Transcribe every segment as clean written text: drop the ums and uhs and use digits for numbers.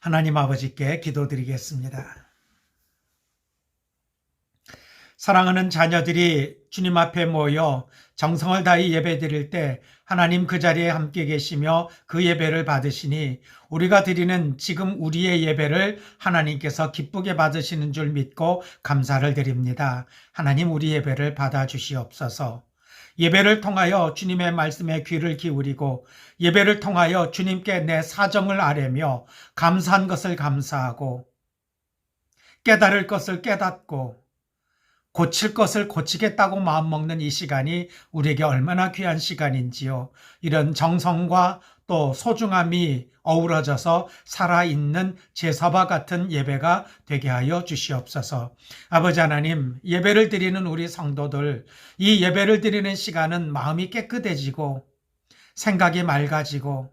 하나님 아버지께 기도드리겠습니다. 사랑하는 자녀들이 주님 앞에 모여 정성을 다해 예배드릴 때 하나님 그 자리에 함께 계시며 그 예배를 받으시니 우리가 드리는 지금 우리의 예배를 하나님께서 기쁘게 받으시는 줄 믿고 감사를 드립니다. 하나님 우리 예배를 받아주시옵소서. 예배를 통하여 주님의 말씀에 귀를 기울이고 예배를 통하여 주님께 내 사정을 아뢰며 감사한 것을 감사하고 깨달을 것을 깨닫고 고칠 것을 고치겠다고 마음먹는 이 시간이 우리에게 얼마나 귀한 시간인지요. 이런 정성과 또 소중함이 어우러져서 살아있는 제사와 같은 예배가 되게 하여 주시옵소서. 아버지 하나님, 예배를 드리는 우리 성도들, 이 예배를 드리는 시간은 마음이 깨끗해지고 생각이 맑아지고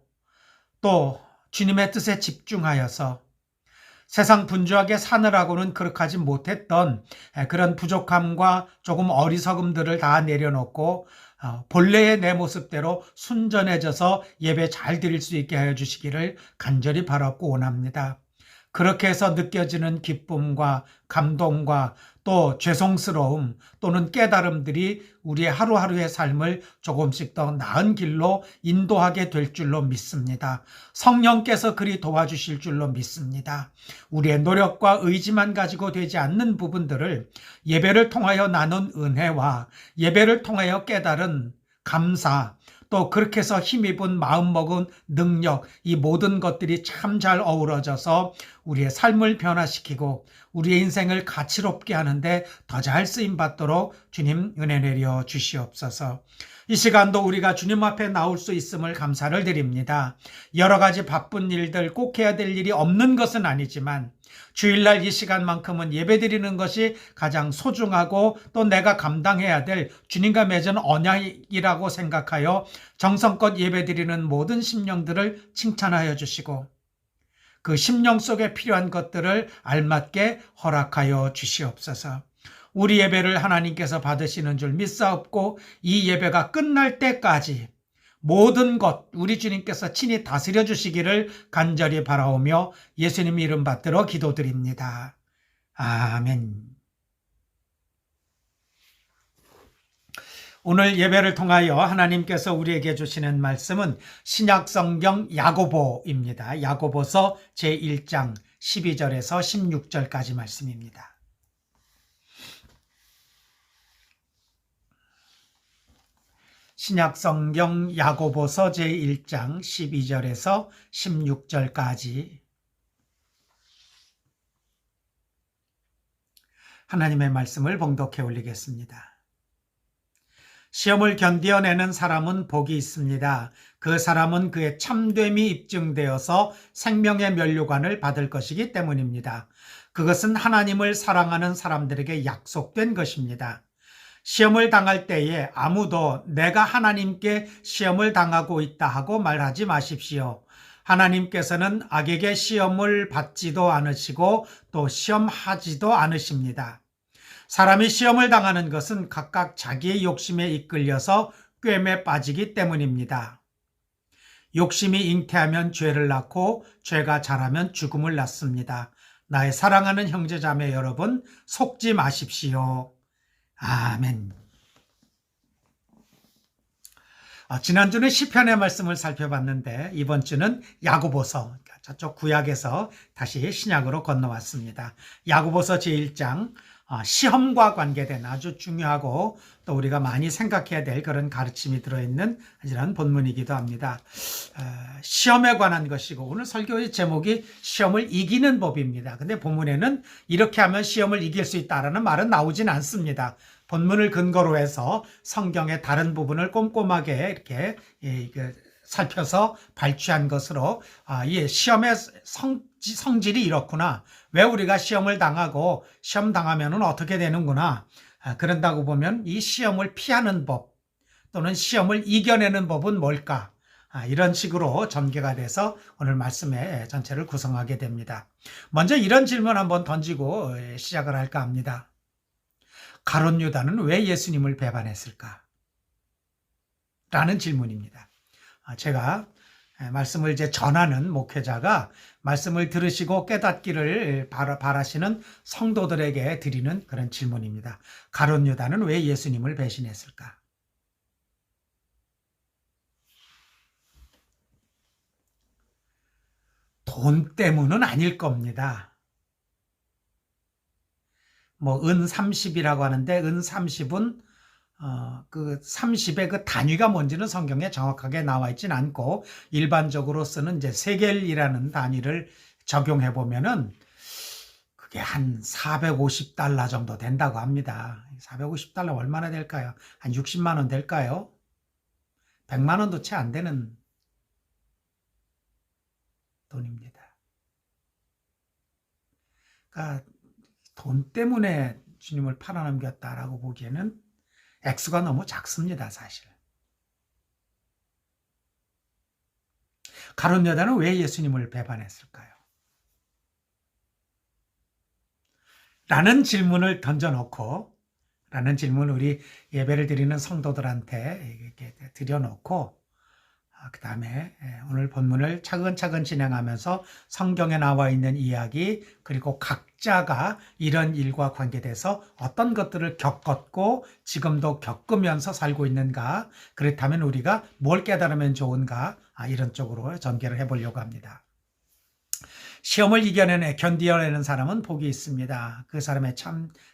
또 주님의 뜻에 집중하여서 세상 분주하게 사느라고는 그렇게 하지 못했던 그런 부족함과 조금 어리석음들을 다 내려놓고 본래의 내 모습대로 순전해져서 예배 잘 드릴 수 있게 하여 주시기를 간절히 바라고 원합니다. 그렇게 해서 느껴지는 기쁨과 감동과 또 죄송스러움 또는 깨달음들이 우리의 하루하루의 삶을 조금씩 더 나은 길로 인도하게 될 줄로 믿습니다. 성령께서 그리 도와주실 줄로 믿습니다. 우리의 노력과 의지만 가지고 되지 않는 부분들을 예배를 통하여 나눈 은혜와 예배를 통하여 깨달은 감사, 또 그렇게 해서 힘입은 마음먹은 능력, 이 모든 것들이 참 잘 어우러져서 우리의 삶을 변화시키고 우리의 인생을 가치롭게 하는데 더 잘 쓰임받도록 주님 은혜 내려 주시옵소서. 이 시간도 우리가 주님 앞에 나올 수 있음을 감사를 드립니다. 여러 가지 바쁜 일들, 꼭 해야 될 일이 없는 것은 아니지만 주일날 이 시간만큼은 예배드리는 것이 가장 소중하고 또 내가 감당해야 될 주님과 맺은 언약이라고 생각하여 정성껏 예배드리는 모든 심령들을 칭찬하여 주시고 그 심령 속에 필요한 것들을 알맞게 허락하여 주시옵소서. 우리 예배를 하나님께서 받으시는 줄 믿사옵고 이 예배가 끝날 때까지 모든 것 우리 주님께서 친히 다스려 주시기를 간절히 바라오며 예수님 이름 받들어 기도드립니다. 아멘. 오늘 예배를 통하여 하나님께서 우리에게 주시는 말씀은 신약성경 야고보입니다. 야고보서 제1장 12절에서 16절까지 말씀입니다. 신약성경 야고보서 제1장 12절에서 16절까지 하나님의 말씀을 봉독해 올리겠습니다. 시험을 견디어내는 사람은 복이 있습니다. 그 사람은 그의 참됨이 입증되어서 생명의 면류관을 받을 것이기 때문입니다. 그것은 하나님을 사랑하는 사람들에게 약속된 것입니다. 시험을 당할 때에 아무도 내가 하나님께 시험을 당하고 있다 하고 말하지 마십시오. 하나님께서는 악에게 시험을 받지도 않으시고 또 시험하지도 않으십니다. 사람이 시험을 당하는 것은 각각 자기의 욕심에 이끌려서 꿰매 빠지기 때문입니다. 욕심이 잉태하면 죄를 낳고 죄가 자라면 죽음을 낳습니다. 나의 사랑하는 형제자매 여러분, 속지 마십시오. 아멘. 지난주는 시편의 말씀을 살펴봤는데 이번 주는 야고보서, 저쪽 구약에서 다시 신약으로 건너왔습니다. 야고보서 제1장 시험과 관계된 아주 중요하고 또 우리가 많이 생각해야 될 그런 가르침이 들어있는 이런 본문이기도 합니다. 시험에 관한 것이고 오늘 설교의 제목이 시험을 이기는 법입니다. 근데 본문에는 이렇게 하면 시험을 이길 수 있다라는 말은 나오진 않습니다. 본문을 근거로 해서 성경의 다른 부분을 꼼꼼하게 이렇게 살펴서 발췌한 것으로 시험의 성질이 이렇구나. 왜 우리가 시험을 당하고 시험 당하면 어떻게 되는구나. 그런다고 보면 이 시험을 피하는 법 또는 시험을 이겨내는 법은 뭘까? 이런 식으로 전개가 돼서 오늘 말씀의 전체를 구성하게 됩니다. 먼저 이런 질문 한번 던지고 시작을 할까 합니다. 가룟 유다는 왜 예수님을 배반했을까? 라는 질문입니다. 제가 말씀을 이제 전하는 목회자가 말씀을 들으시고 깨닫기를 바라시는 성도들에게 드리는 그런 질문입니다. 가룟 유다는 왜 예수님을 배신했을까? 돈 때문은 아닐 겁니다. 뭐 은 30이라고 하는데 은 30은 그 30의 그 단위가 뭔지는 성경에 정확하게 나와 있진 않고 일반적으로 쓰는 이제 세겔이라는 단위를 적용해 보면은 그게 한 450달러 정도 된다고 합니다. 450달러 얼마나 될까요? 한 60만 원 될까요? 100만 원도 채 안 되는 돈입니다. 그러니까 돈 때문에 주님을 팔아넘겼다라고 보기에는 액수가 너무 작습니다, 사실. 가룟 유다는 왜 예수님을 배반했을까요? 라는 질문을 던져놓고, 라는 질문을 우리 예배를 드리는 성도들한테 이렇게 드려놓고, 그 다음에 오늘 본문을 차근차근 진행하면서 성경에 나와 있는 이야기, 그리고 각자가 이런 일과 관계돼서 어떤 것들을 겪었고 지금도 겪으면서 살고 있는가, 그렇다면 우리가 뭘 깨달으면 좋은가, 이런 쪽으로 전개를 해보려고 합니다. 시험을 견디어내는 사람은 복이 있습니다. 그 사람의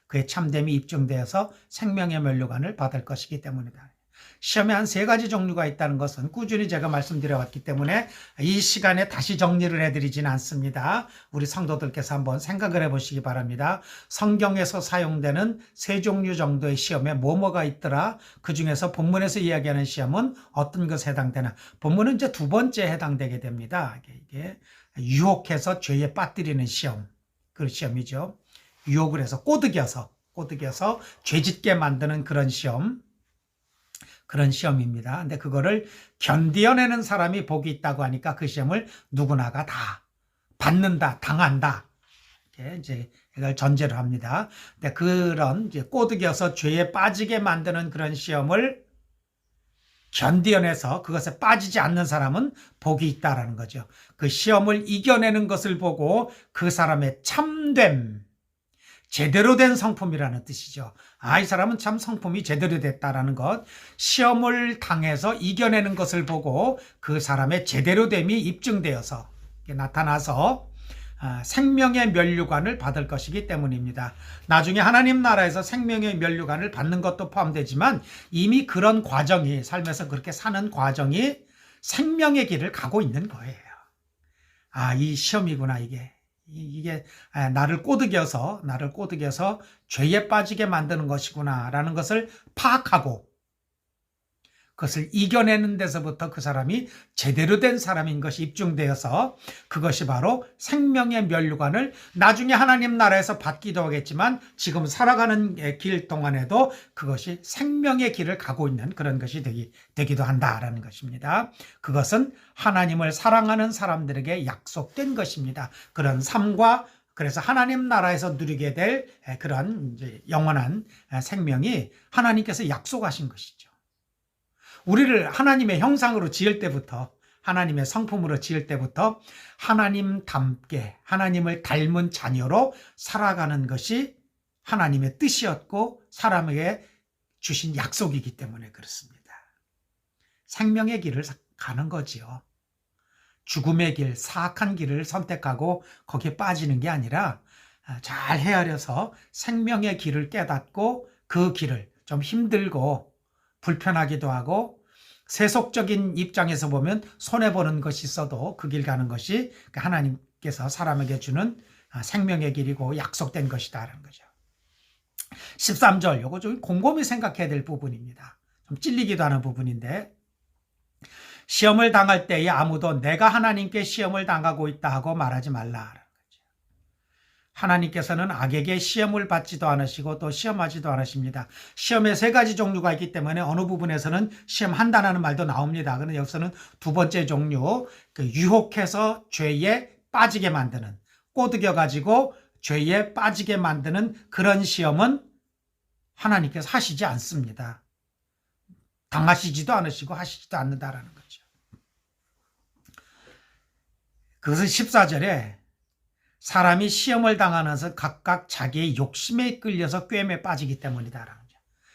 그의 참됨이 입증되어서 생명의 면류관을 받을 것이기 때문이다. 시험에 한 3가지 종류가 있다는 것은 꾸준히 제가 말씀드려왔기 때문에 이 시간에 다시 정리를 해드리진 않습니다. 우리 성도들께서 한번 생각을 해보시기 바랍니다. 성경에서 사용되는 3종류 정도의 시험에 뭐가 있더라? 그 중에서 본문에서 이야기하는 시험은 어떤 것에 해당되나? 본문은 이제 2번째에 해당되게 됩니다. 이게 유혹해서 죄에 빠뜨리는 시험, 그 시험이죠. 유혹을 해서 꼬드겨서 죄짓게 만드는 그런 시험입니다. 근데 그거를 견디어내는 사람이 복이 있다고 하니까 그 시험을 누구나가 다 받는다, 당한다. 이제 이걸 전제로 합니다. 근데 그런 이제 꼬드겨서 죄에 빠지게 만드는 그런 시험을 견디어내서 그것에 빠지지 않는 사람은 복이 있다라는 거죠. 그 시험을 이겨내는 것을 보고 그 사람의 참됨, 제대로 된 성품이라는 뜻이죠. 이 사람은 참 성품이 제대로 됐다라는 것, 시험을 당해서 이겨내는 것을 보고 그 사람의 제대로됨이 입증되어서 나타나서 생명의 면류관을 받을 것이기 때문입니다. 나중에 하나님 나라에서 생명의 면류관을 받는 것도 포함되지만 이미 그런 과정이, 삶에서 그렇게 사는 과정이 생명의 길을 가고 있는 거예요. 이 시험이구나, 이게 나를 꼬드겨서 죄에 빠지게 만드는 것이구나 라는 것을 파악하고 그것을 이겨내는 데서부터 그 사람이 제대로 된 사람인 것이 입증되어서 그것이 바로 생명의 면류관을 나중에 하나님 나라에서 받기도 하겠지만 지금 살아가는 길 동안에도 그것이 생명의 길을 가고 있는 그런 것이 되기도 한다라는 것입니다. 그것은 하나님을 사랑하는 사람들에게 약속된 것입니다. 그런 삶과 그래서 하나님 나라에서 누리게 될 그런 이제 영원한 생명이 하나님께서 약속하신 것이죠. 우리를 하나님의 형상으로 지을 때부터, 하나님의 성품으로 지을 때부터 하나님답게 하나님을 닮은 자녀로 살아가는 것이 하나님의 뜻이었고 사람에게 주신 약속이기 때문에 그렇습니다. 생명의 길을 가는 거지요. 죽음의 길, 사악한 길을 선택하고 거기에 빠지는 게 아니라 잘 헤아려서 생명의 길을 깨닫고 그 길을 좀 힘들고 불편하기도 하고 세속적인 입장에서 보면 손해보는 것이 있어도 그 길 가는 것이 하나님께서 사람에게 주는 생명의 길이고 약속된 것이다라는 거죠. 13절, 이거 좀 곰곰이 생각해야 될 부분입니다. 좀 찔리기도 하는 부분인데, 시험을 당할 때에 아무도 내가 하나님께 시험을 당하고 있다 하고 말하지 말라. 하나님께서는 악에게 시험을 받지도 않으시고 또 시험하지도 않으십니다. 시험에 3가지 종류가 있기 때문에 어느 부분에서는 시험한다는 말도 나옵니다. 그런데 여기서는 2번째 종류, 유혹해서 죄에 빠지게 만드는, 꼬드겨가지고 죄에 빠지게 만드는 그런 시험은 하나님께서 하시지 않습니다. 당하시지도 않으시고 하시지도 않는다라는 거죠. 그것은 14절에 사람이 시험을 당하면서 각각 자기의 욕심에 끌려서 꾀임에 빠지기 때문이다.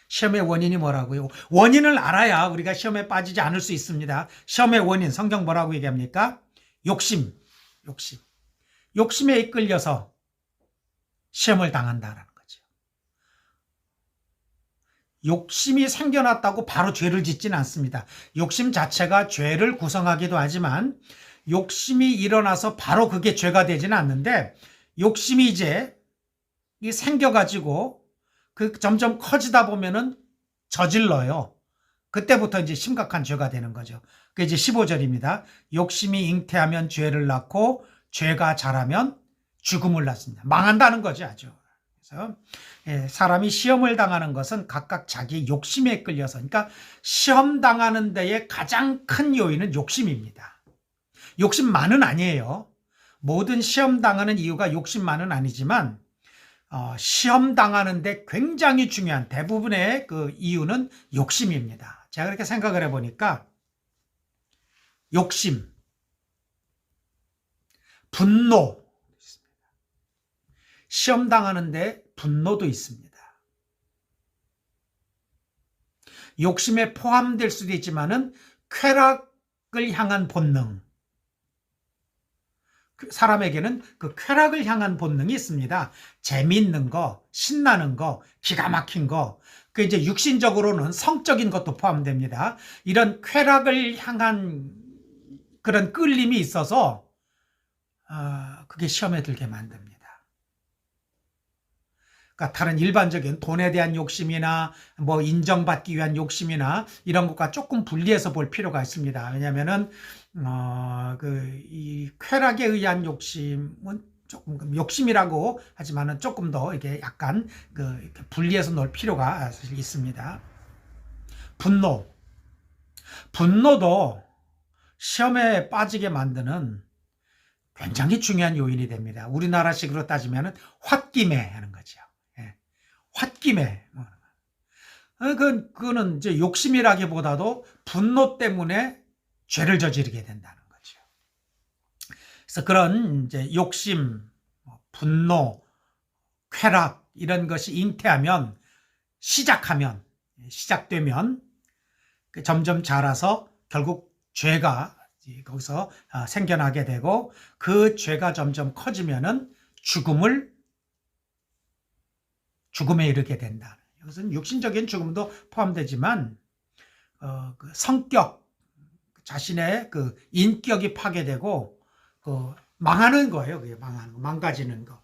시험의 원인이 뭐라고요? 원인을 알아야 우리가 시험에 빠지지 않을 수 있습니다. 시험의 원인, 성경 뭐라고 얘기합니까? 욕심. 욕심에 이끌려서 시험을 당한다라는 거죠. 욕심이 생겨났다고 바로 죄를 짓지는 않습니다. 욕심 자체가 죄를 구성하기도 하지만 욕심이 일어나서 바로 그게 죄가 되지는 않는데 욕심이 이제 생겨가지고 그 점점 커지다 보면은 저질러요. 그때부터 이제 심각한 죄가 되는 거죠. 그 이제 15절입니다. 욕심이 잉태하면 죄를 낳고 죄가 자라면 죽음을 낳습니다. 망한다는 거죠, 아주. 그래서 사람이 시험을 당하는 것은 각각 자기 욕심에 끌려서, 그러니까 시험 당하는 데에 가장 큰 요인은 욕심입니다. 욕심만은 아니에요. 모든 시험 당하는 이유가 욕심만은 아니지만 시험 당하는데 굉장히 중요한 대부분의 그 이유는 욕심입니다. 제가 그렇게 생각을 해보니까 욕심, 분노, 시험 당하는데 분노도 있습니다. 욕심에 포함될 수도 있지만은 쾌락을 향한 본능, 사람에게는 그 쾌락을 향한 본능이 있습니다. 재미있는 거, 신나는 거, 기가 막힌 거, 그 이제 육신적으로는 성적인 것도 포함됩니다. 이런 쾌락을 향한 그런 끌림이 있어서 그게 시험에 들게 만듭니다. 그러니까 다른 일반적인 돈에 대한 욕심이나 뭐 인정받기 위한 욕심이나 이런 것과 조금 분리해서 볼 필요가 있습니다. 왜냐하면은 이 쾌락에 의한 욕심은 조금 욕심이라고 하지만은 조금 더 이게 약간 이렇게 분리해서 놓을 필요가 사실 있습니다. 분노도 시험에 빠지게 만드는 굉장히 중요한 요인이 됩니다. 우리나라식으로 따지면은 홧김에 하는 거죠. 예. 홧김에. 그거는 이제 욕심이라기보다도 분노 때문에 죄를 저지르게 된다는 거죠. 그래서 그런 이제 욕심, 분노, 쾌락 이런 것이 잉태하면 시작되면 점점 자라서 결국 죄가 거기서 생겨나게 되고 그 죄가 점점 커지면은 죽음에 이르게 된다. 이것은 육신적인 죽음도 포함되지만 그 성격, 자신의 그 인격이 파괴되고 망하는 거예요. 그게 망가지는 거.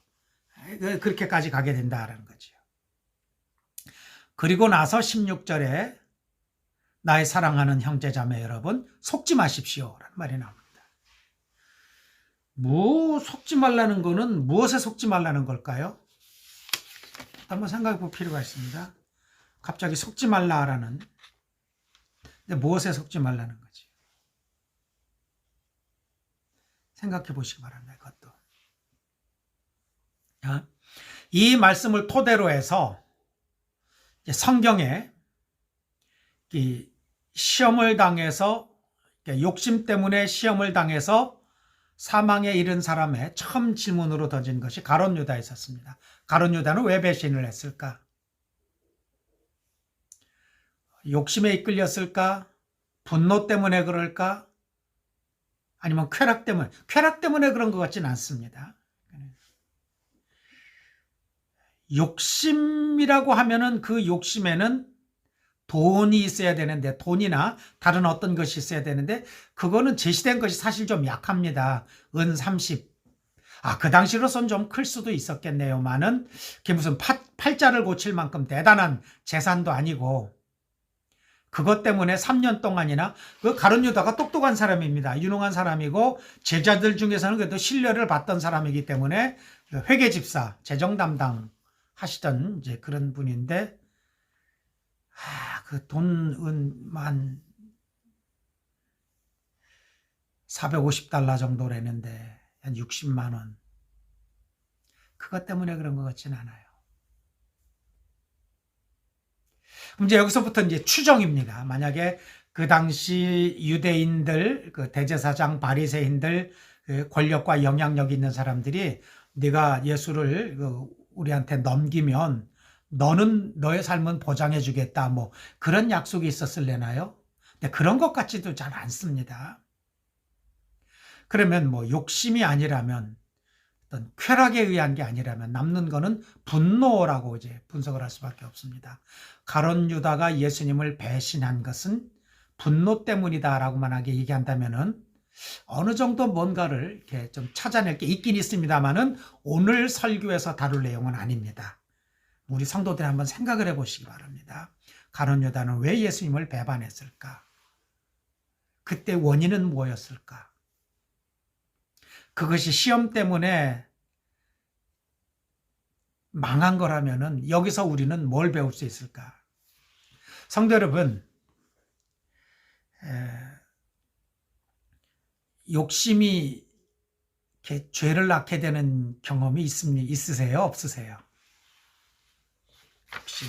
그렇게까지 가게 된다라는 거죠. 그리고 나서 16절에 나의 사랑하는 형제자매 여러분 속지 마십시오라는 말이 나옵니다. 속지 말라는 거는 무엇에 속지 말라는 걸까요? 한번 생각해 볼 필요가 있습니다. 갑자기 속지 말라라는, 근데 무엇에 속지 말라는 거지? 생각해 보시기 바랍니다. 그것도. 이 말씀을 토대로 해서 성경에 이 시험을 당해서, 욕심 때문에 시험을 당해서 사망에 이른 사람의 처음 질문으로 던진 것이 가룟 유다였었습니다. 가룟 유다는 왜 배신을 했을까? 욕심에 이끌렸을까? 분노 때문에 그럴까? 아니면 쾌락 때문에 그런 것 같지는 않습니다. 욕심이라고 하면은 그 욕심에는 돈이 있어야 되는데, 돈이나 다른 어떤 것이 있어야 되는데 그거는 제시된 것이 사실 좀 약합니다. 은 30. 그 당시로선 좀 클 수도 있었겠네요만은 그게 무슨 팔자를 고칠 만큼 대단한 재산도 아니고, 그것 때문에 3년 동안이나, 그 가룟 유다가 똑똑한 사람입니다. 유능한 사람이고 제자들 중에서는 그래도 신뢰를 받던 사람이기 때문에 회계집사, 재정 담당 하시던 이제 그런 분인데, 그 돈만 450달러 정도라는데 한 60만 원. 그것 때문에 그런 것 같진 않아요. 그럼 이제 여기서부터 이제 추정입니다. 만약에 그 당시 유대인들, 그 대제사장 바리새인들, 그 권력과 영향력 있는 사람들이 네가 예수를 우리한테 넘기면 너는 너의 삶은 보장해 주겠다 뭐 그런 약속이 있었을래나요? 근데 그런 것 같지도 잘 않습니다. 그러면 뭐 욕심이 아니라면 어떤 쾌락에 의한 게 아니라면 남는 거는 분노라고 이제 분석을 할 수밖에 없습니다. 가룟 유다가 예수님을 배신한 것은 분노 때문이다라고 만약에 얘기한다면은 어느 정도 뭔가를 이렇게 좀 찾아낼 게 있긴 있습니다만은 오늘 설교에서 다룰 내용은 아닙니다. 우리 성도들이 한번 생각을 해보시기 바랍니다. 가룟 유다는 왜 예수님을 배반했을까? 그때 원인은 뭐였을까? 그것이 시험 때문에 망한 거라면은 여기서 우리는 뭘 배울 수 있을까? 성도 여러분, 욕심이 이렇게 죄를 낳게 되는 경험이 있으세요? 없으세요? 욕심.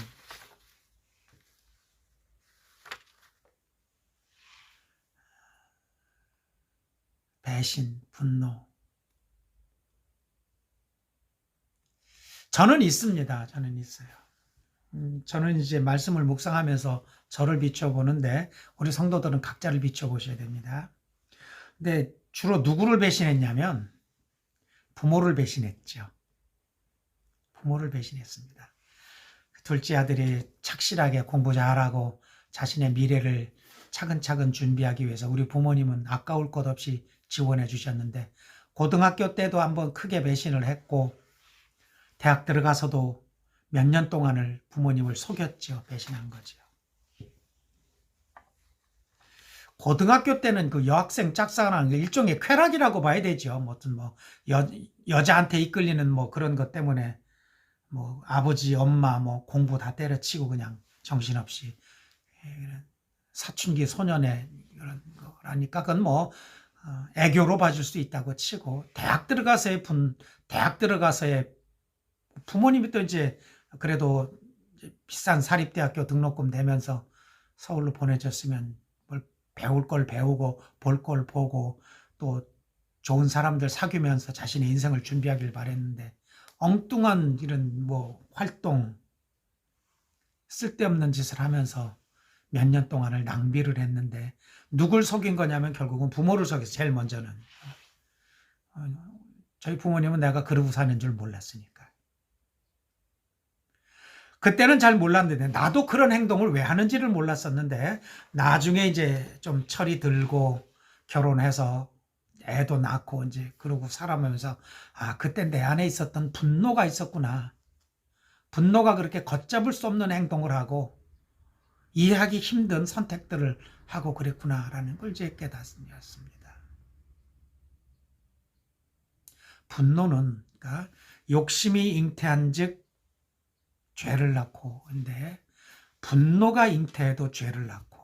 배신, 분노. 저는 있습니다. 저는 있어요. 저는 이제 말씀을 묵상하면서 저를 비춰보는데 우리 성도들은 각자를 비춰보셔야 됩니다. 근데 주로 누구를 배신했냐면 부모를 배신했죠. 부모를 배신했습니다. 둘째 아들이 착실하게 공부 잘하고 자신의 미래를 차근차근 준비하기 위해서 우리 부모님은 아까울 것 없이 지원해 주셨는데 고등학교 때도 한번 크게 배신을 했고 대학 들어가서도 몇 년 동안을 부모님을 속였죠. 배신한 거죠. 고등학교 때는 그 여학생 짝사랑하는 게 일종의 쾌락이라고 봐야 되죠. 무슨 여자한테 이끌리는 뭐 그런 것 때문에 뭐 아버지, 엄마 뭐 공부 다 때려치고 그냥 정신없이 사춘기 소년의 그런 거라니까 그건 뭐 애교로 봐줄 수 있다고 치고 대학 들어가서의 부모님이 또 이제 그래도 비싼 사립대학교 등록금 내면서 서울로 보내줬으면 뭘 배울 걸 배우고 볼 걸 보고 또 좋은 사람들 사귀면서 자신의 인생을 준비하길 바랬는데 엉뚱한 이런 뭐 활동 쓸데없는 짓을 하면서 몇 년 동안을 낭비를 했는데 누굴 속인 거냐면 결국은 부모를 속였어요. 제일 먼저는. 저희 부모님은 내가 그러고 사는 줄 몰랐으니까. 그때는 잘 몰랐는데 나도 그런 행동을 왜 하는지를 몰랐었는데 나중에 이제 좀 철이 들고 결혼해서 애도 낳고 이제 그러고 살아가면서 아 그때 내 안에 있었던 분노가 있었구나. 분노가 그렇게 걷잡을 수 없는 행동을 하고 이해하기 힘든 선택들을 하고 그랬구나라는 걸 이제 깨닫습니다. 분노는 그러니까 욕심이 잉태한즉 죄를 낳고 근데 분노가 잉태해도 죄를 낳고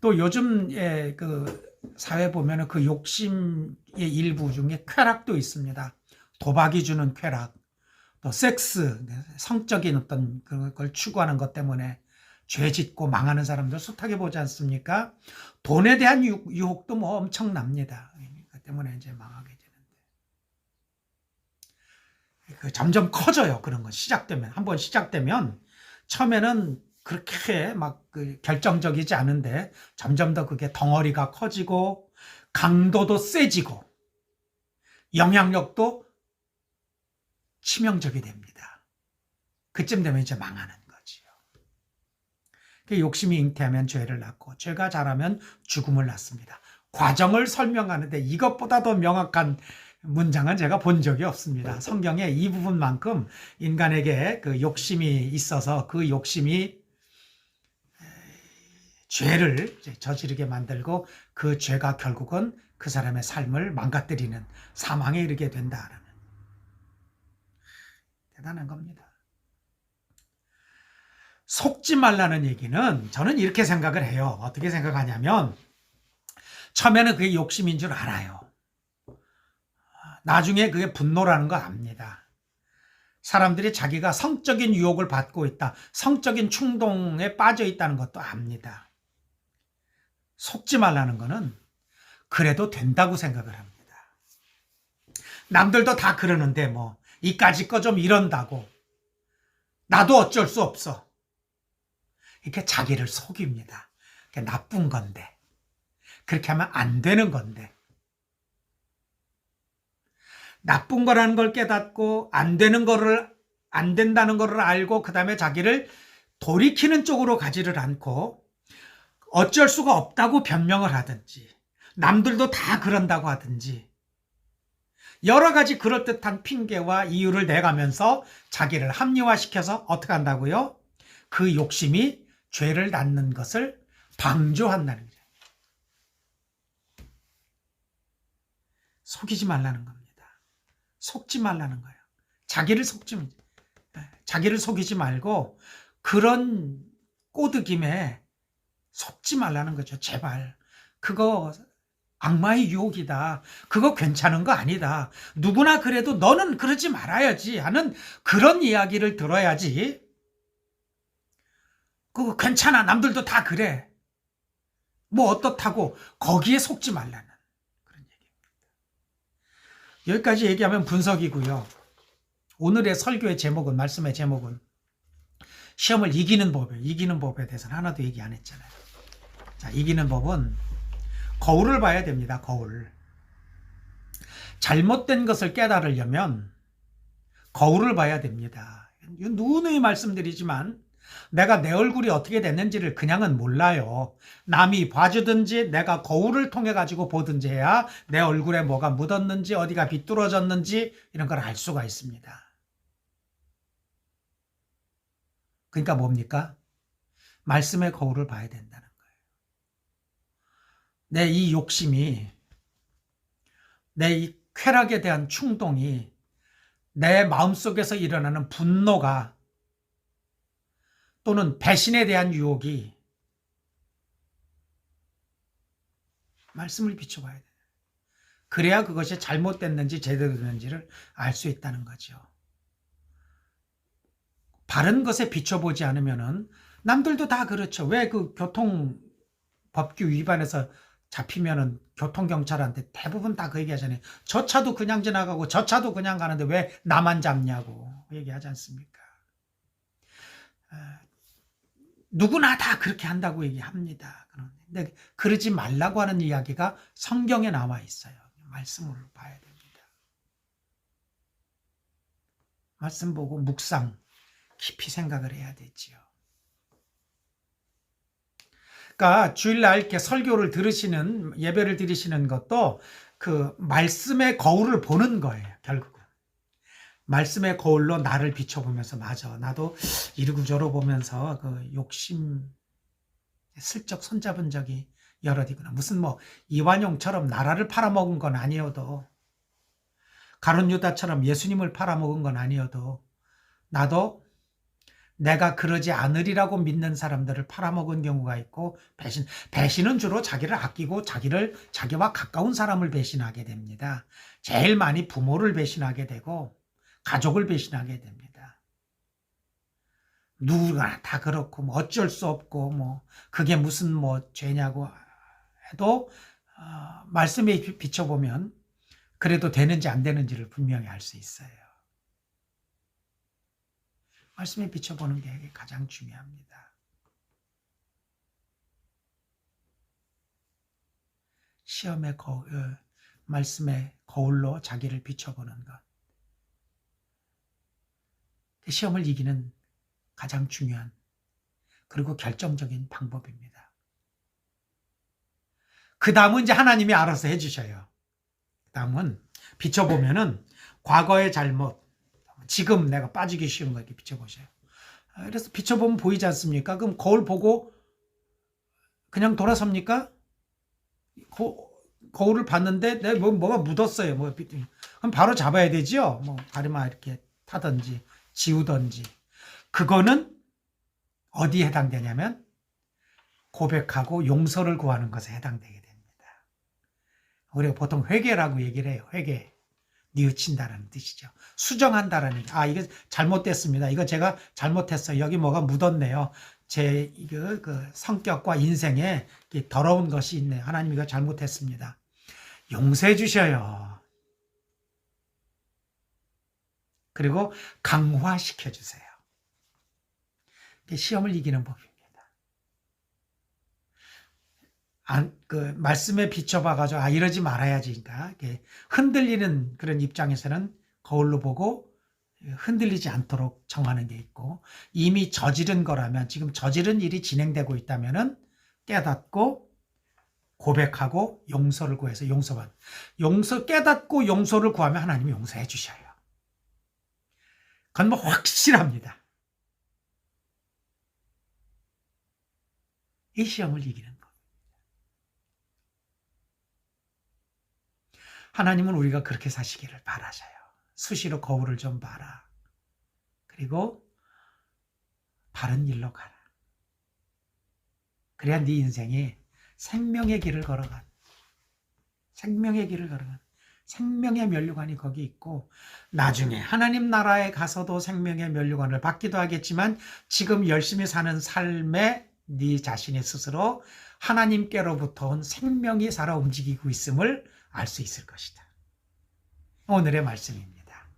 또 요즘의 그 사회 보면은 그 욕심의 일부 중에 쾌락도 있습니다. 도박이 주는 쾌락, 또 섹스, 성적인 어떤 그런 걸 추구하는 것 때문에 죄 짓고 망하는 사람들 숱하게 보지 않습니까? 돈에 대한 유혹도 뭐 엄청납니다. 그 때문에 이제 망하게 되는데. 점점 커져요. 그런 건 한번 시작되면 처음에는 그렇게 막 결정적이지 않은데 점점 더 그게 덩어리가 커지고 강도도 세지고 영향력도 치명적이 됩니다. 그쯤 되면 이제 망하는 거지요. 욕심이 잉태하면 죄를 낳고 죄가 자라면 죽음을 낳습니다. 과정을 설명하는데 이것보다 더 명확한 문장은 제가 본 적이 없습니다. 성경에 이 부분만큼 인간에게 그 욕심이 있어서 그 욕심이 죄를 저지르게 만들고 그 죄가 결국은 그 사람의 삶을 망가뜨리는 사망에 이르게 된다라는 대단한 겁니다. 속지 말라는 얘기는 저는 이렇게 생각을 해요. 어떻게 생각하냐면 처음에는 그게 욕심인 줄 알아요. 나중에 그게 분노라는 거 압니다. 사람들이 자기가 성적인 유혹을 받고 있다. 성적인 충동에 빠져 있다는 것도 압니다. 속지 말라는 거는 그래도 된다고 생각을 합니다. 남들도 다 그러는데 뭐 이까짓 거 좀 이런다고. 나도 어쩔 수 없어. 이렇게 자기를 속입니다. 그게 나쁜 건데. 그렇게 하면 안 되는 건데. 나쁜 거라는 걸 깨닫고 안 되는 거를 안 된다는 거를 알고 그다음에 자기를 돌이키는 쪽으로 가지를 않고 어쩔 수가 없다고 변명을 하든지 남들도 다 그런다고 하든지 여러 가지 그럴듯한 핑계와 이유를 내가면서 자기를 합리화시켜서 어떻게 한다고요? 그 욕심이 죄를 낳는 것을 방조한다는 거죠. 속이지 말라는 겁니다. 속지 말라는 거예요. 자기를 속이지 말고 그런 꼬드김에 속지 말라는 거죠. 제발. 그거 악마의 유혹이다. 그거 괜찮은 거 아니다. 누구나 그래도 너는 그러지 말아야지 하는 그런 이야기를 들어야지. 그거 괜찮아. 남들도 다 그래. 뭐 어떻다고 거기에 속지 말라는 그런 얘기입니다. 여기까지 얘기하면 분석이고요. 오늘의 설교의 제목은 말씀의 제목은 시험을 이기는 법이에요. 이기는 법에 대해서는 하나도 얘기 안 했잖아요. 자, 이기는 법은 거울을 봐야 됩니다. 거울. 잘못된 것을 깨달으려면 거울을 봐야 됩니다. 누누이 말씀드리지만 내가 내 얼굴이 어떻게 됐는지를 그냥은 몰라요. 남이 봐주든지 내가 거울을 통해 가지고 보든지 해야 내 얼굴에 뭐가 묻었는지 어디가 비뚤어졌는지 이런 걸 알 수가 있습니다. 그러니까 뭡니까? 말씀의 거울을 봐야 된다는 거예요. 내 이 욕심이, 내 이 쾌락에 대한 충동이, 내 마음속에서 일어나는 분노가 또는 배신에 대한 유혹이 말씀을 비춰봐야 돼요. 그래야 그것이 잘못됐는지 제대로 됐는지를 알 수 있다는 거죠. 바른 것에 비춰보지 않으면은 남들도 다 그렇죠. 왜 그 교통법규 위반해서 잡히면은 교통경찰한테 대부분 다 그 얘기 하잖아요. 저 차도 그냥 지나가고 저 차도 그냥 가는데 왜 나만 잡냐고 얘기하지 않습니까? 누구나 다 그렇게 한다고 얘기합니다. 근데 그러지 말라고 하는 이야기가 성경에 나와 있어요. 말씀을 봐야 됩니다. 말씀 보고 묵상 깊이 생각을 해야 되지요. 그러니까 주일날 이렇게 설교를 들으시는 예배를 드리시는 것도 그 말씀의 거울을 보는 거예요. 결국은 말씀의 거울로 나를 비춰보면서 맞아. 나도 이러고저러 보면서 그 욕심 슬쩍 손잡은 적이 여럿이구나. 무슨 뭐 이완용처럼 나라를 팔아먹은 건 아니어도 가룟 유다처럼 예수님을 팔아먹은 건 아니어도 나도 내가 그러지 않으리라고 믿는 사람들을 팔아먹은 경우가 있고 배신은 주로 자기를 아끼고 자기와 가까운 사람을 배신하게 됩니다. 제일 많이 부모를 배신하게 되고 가족을 배신하게 됩니다. 누구나 다 그렇고 뭐 어쩔 수 없고 뭐 그게 무슨 뭐 죄냐고 해도 말씀에 비춰보면 그래도 되는지 안 되는지를 분명히 알 수 있어요. 말씀에 비춰보는 게 가장 중요합니다. 시험의 거울, 말씀의 거울로 자기를 비춰보는 것. 시험을 이기는 가장 중요한 그리고 결정적인 방법입니다. 그 다음은 이제 하나님이 알아서 해주셔요. 그 다음은 비춰보면은 과거의 잘못, 지금 내가 빠지기 쉬운 거 이렇게 비춰보세요. 그래서 비춰보면 보이지 않습니까? 그럼 거울 보고 그냥 돌아섭니까? 거울을 봤는데 내 뭐가 묻었어요. 그럼 바로 잡아야 되죠. 뭐 가르마 이렇게 타든지 지우든지. 그거는 어디에 해당되냐면 고백하고 용서를 구하는 것에 해당되게 됩니다. 우리가 보통 회개라고 얘기를 해요. 회개. 뉘우친다라는 뜻이죠. 수정한다라는 이거 잘못됐습니다. 이거 제가 잘못했어요. 여기 뭐가 묻었네요. 제 그 성격과 인생에 더러운 것이 있네요. 하나님 이거 잘못했습니다. 용서해 주셔요. 그리고 강화시켜 주세요. 시험을 이기는 법입니다. 말씀에 비춰봐가지고, 이러지 말아야지. 흔들리는 그런 입장에서는 거울로 보고 흔들리지 않도록 정하는 게 있고, 이미 저지른 거라면, 지금 저지른 일이 진행되고 있다면은 깨닫고 고백하고 용서를 구해서 깨닫고 용서를 구하면 하나님이 용서해 주셔요. 그건 뭐 확실합니다. 이 시험을 이기는 거. 하나님은 우리가 그렇게 사시기를 바라셔요. 수시로 거울을 좀 봐라. 그리고 바른 일로 가라. 그래야 네 인생이 생명의 길을 걸어간, 생명의 면류관이 거기 있고, 나중에 하나님 나라에 가서도 생명의 면류관을 받기도 하겠지만, 지금 열심히 사는 삶에 네 자신이 스스로 하나님께로부터 온 생명이 살아 움직이고 있음을 알 수 있을 것이다. 오늘의 말씀입니다.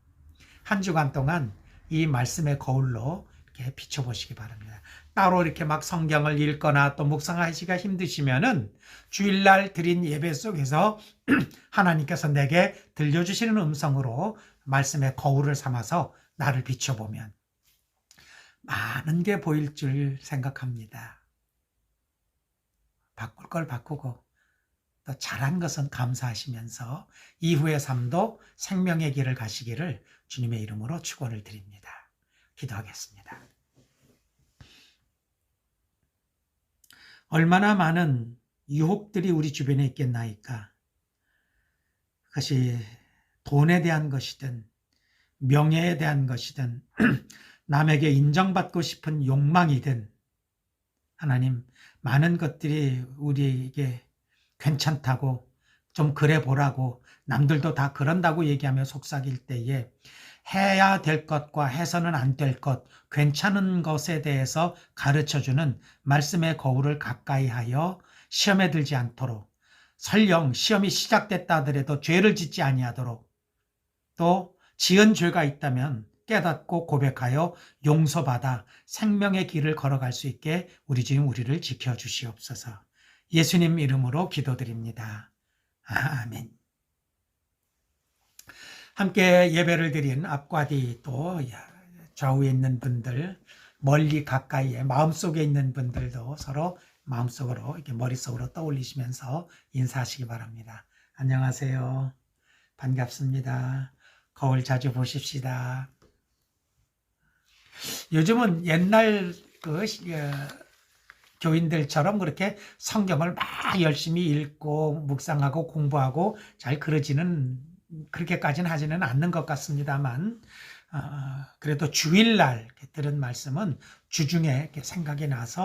한 주간 동안 이 말씀의 거울로 이렇게 비춰보시기 바랍니다. 따로 이렇게 막 성경을 읽거나 또 묵상하시기가 힘드시면은 주일날 드린 예배 속에서 하나님께서 내게 들려주시는 음성으로 말씀의 거울을 삼아서 나를 비춰보면 많은 게 보일 줄 생각합니다. 바꿀 걸 바꾸고 또 잘한 것은 감사하시면서 이후의 삶도 생명의 길을 가시기를 주님의 이름으로 축원을 드립니다. 기도하겠습니다. 얼마나 많은 유혹들이 우리 주변에 있겠나이까. 그것이 돈에 대한 것이든 명예에 대한 것이든 남에게 인정받고 싶은 욕망이든, 하나님, 많은 것들이 우리에게 괜찮다고, 좀 그래 보라고, 남들도 다 그런다고 얘기하며 속삭일 때에 해야 될 것과 해서는 안 될 것, 괜찮은 것에 대해서 가르쳐주는 말씀의 거울을 가까이 하여 시험에 들지 않도록, 설령 시험이 시작됐다 하더라도 죄를 짓지 아니하도록, 또 지은 죄가 있다면 깨닫고 고백하여 용서받아 생명의 길을 걸어갈 수 있게 우리 주님 우리를 지켜주시옵소서. 예수님 이름으로 기도드립니다. 아멘. 함께 예배를 드린 앞과 뒤, 또 좌우에 있는 분들, 멀리 가까이에 마음속에 있는 분들도 서로 마음속으로, 이렇게 머릿속으로 떠올리시면서 인사하시기 바랍니다. 안녕하세요. 반갑습니다. 거울 자주 보십시다. 요즘은 옛날 교인들처럼 그렇게 성경을 막 열심히 읽고 묵상하고 공부하고 잘 그렇게까지는 하지는 않는 것 같습니다만, 그래도 주일날 들은 말씀은 주중에 생각이 나서